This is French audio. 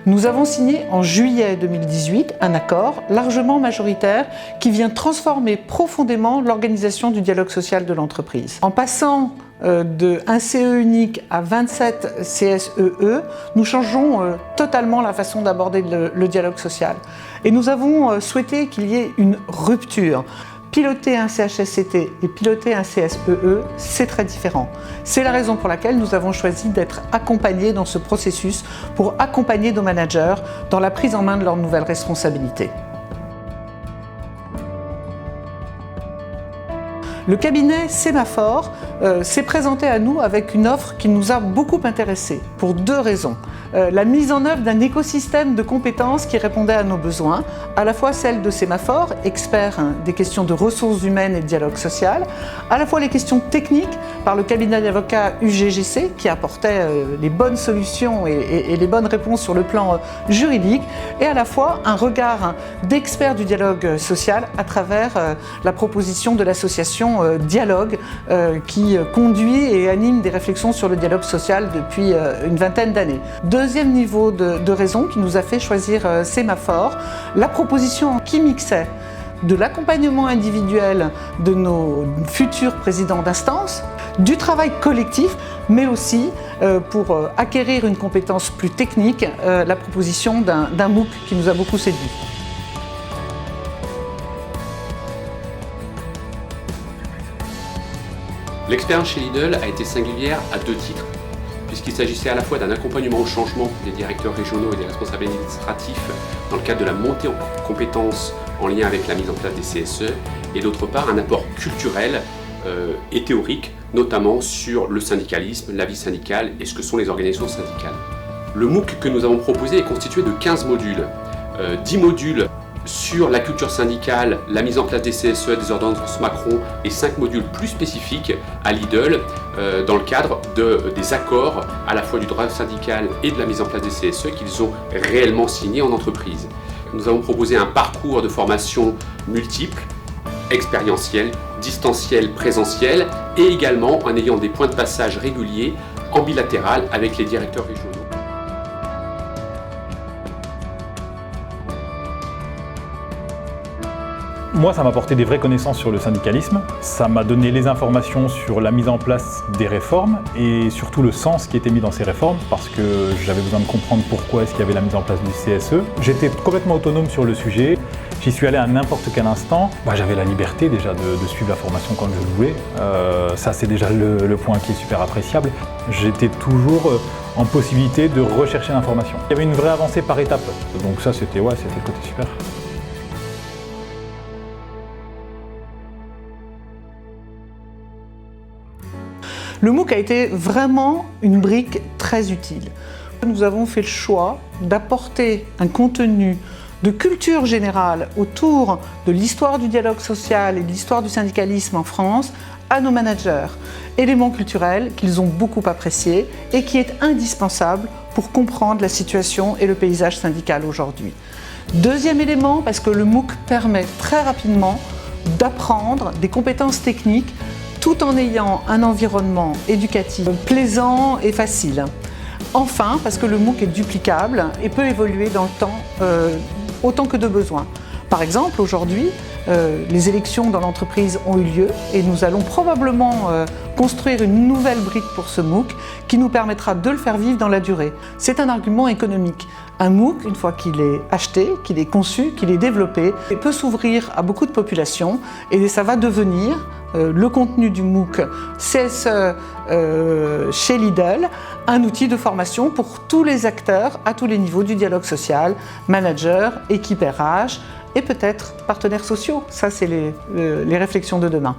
Nous avons signé en juillet 2018 un accord largement majoritaire qui vient transformer profondément l'organisation du dialogue social de l'entreprise. En passant de un CE unique à 27 CSEE, nous changeons totalement la façon d'aborder le dialogue social. Et nous avons souhaité qu'il y ait une rupture. Piloter un CHSCT et piloter un CSEE, c'est très différent. C'est la raison pour laquelle nous avons choisi d'être accompagnés dans ce processus pour accompagner nos managers dans la prise en main de leurs nouvelles responsabilités. Le cabinet Sémaphore s'est présenté à nous avec une offre qui nous a beaucoup intéressés pour deux raisons. La mise en œuvre d'un écosystème de compétences qui répondait à nos besoins, à la fois celle de Sémaphore, expert des questions de ressources humaines et de dialogue social, à la fois les questions techniques par le cabinet d'avocats UGGC qui apportait les bonnes solutions et les bonnes réponses sur le plan juridique, et à la fois un regard d'experts du dialogue social à travers la proposition de l'association Dialogue qui conduit et anime des réflexions sur le dialogue social depuis une vingtaine d'années. Deuxième niveau de raison qui nous a fait choisir Sémaphore, la proposition qui mixait de l'accompagnement individuel de nos futurs présidents d'instance, du travail collectif, mais aussi pour acquérir une compétence plus technique, la proposition d'un MOOC qui nous a beaucoup séduit. L'expérience chez Lidl a été singulière à deux titres, puisqu'il s'agissait à la fois d'un accompagnement au changement des directeurs régionaux et des responsables administratifs dans le cadre de la montée en compétences en lien avec la mise en place des CSE, et d'autre part un apport culturel et théorique, notamment sur le syndicalisme, la vie syndicale et ce que sont les organisations syndicales. Le MOOC que nous avons proposé est constitué de 15 modules, 10 modules sur la culture syndicale, la mise en place des CSE, des ordonnances Macron, et 5 modules plus spécifiques à Lidl dans le cadre des accords à la fois du droit syndical et de la mise en place des CSE qu'ils ont réellement signés en entreprise. Nous avons proposé un parcours de formation multiple, expérientiel, distanciel, présentiel, et également en ayant des points de passage réguliers en bilatéral avec les directeurs régionaux. Moi, ça m'a apporté des vraies connaissances sur le syndicalisme. Ça m'a donné les informations sur la mise en place des réformes et surtout le sens qui était mis dans ces réformes parce que j'avais besoin de comprendre pourquoi est-ce qu'il y avait la mise en place du CSE. J'étais complètement autonome sur le sujet. J'y suis allé à n'importe quel instant. J'avais la liberté déjà de suivre la formation quand je le voulais. Ça, c'est déjà le point qui est super appréciable. J'étais toujours en possibilité de rechercher l'information. Il y avait une vraie avancée par étapes. Donc ça, c'était le côté super. Le MOOC a été vraiment une brique très utile. Nous avons fait le choix d'apporter un contenu de culture générale autour de l'histoire du dialogue social et de l'histoire du syndicalisme en France à nos managers. Élément culturel qu'ils ont beaucoup apprécié et qui est indispensable pour comprendre la situation et le paysage syndical aujourd'hui. Deuxième élément, parce que le MOOC permet très rapidement d'apprendre des compétences techniques tout en ayant un environnement éducatif plaisant et facile. Enfin, parce que le MOOC est duplicable et peut évoluer dans le temps autant que de besoin. Par exemple, aujourd'hui, les élections dans l'entreprise ont eu lieu et nous allons probablement construire une nouvelle brique pour ce MOOC qui nous permettra de le faire vivre dans la durée. C'est un argument économique. Un MOOC, une fois qu'il est acheté, qu'il est conçu, qu'il est développé, peut s'ouvrir à beaucoup de populations et ça va devenir le contenu du MOOC CSE chez Lidl, un outil de formation pour tous les acteurs à tous les niveaux du dialogue social, managers, équipe RH et peut-être partenaires sociaux. Ça, c'est les réflexions de demain.